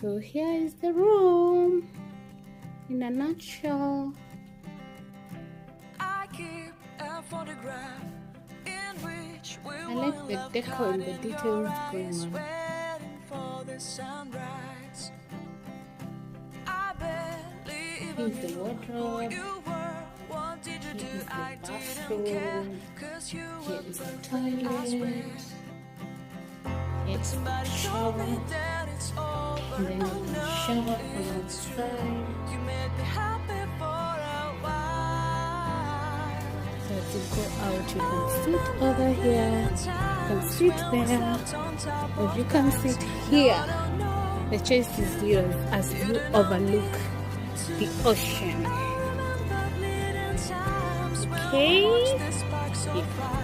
So here is the room in a nutshell. I like the decor and the details going on. Here's the wardrobe. Here is the bathroom. Here is the toilet. It's the shower. And then you can shower from outside. So to go out, you can sit over here, you can sit there, or you can sit here. The choice is yours as you overlook the ocean. Okay?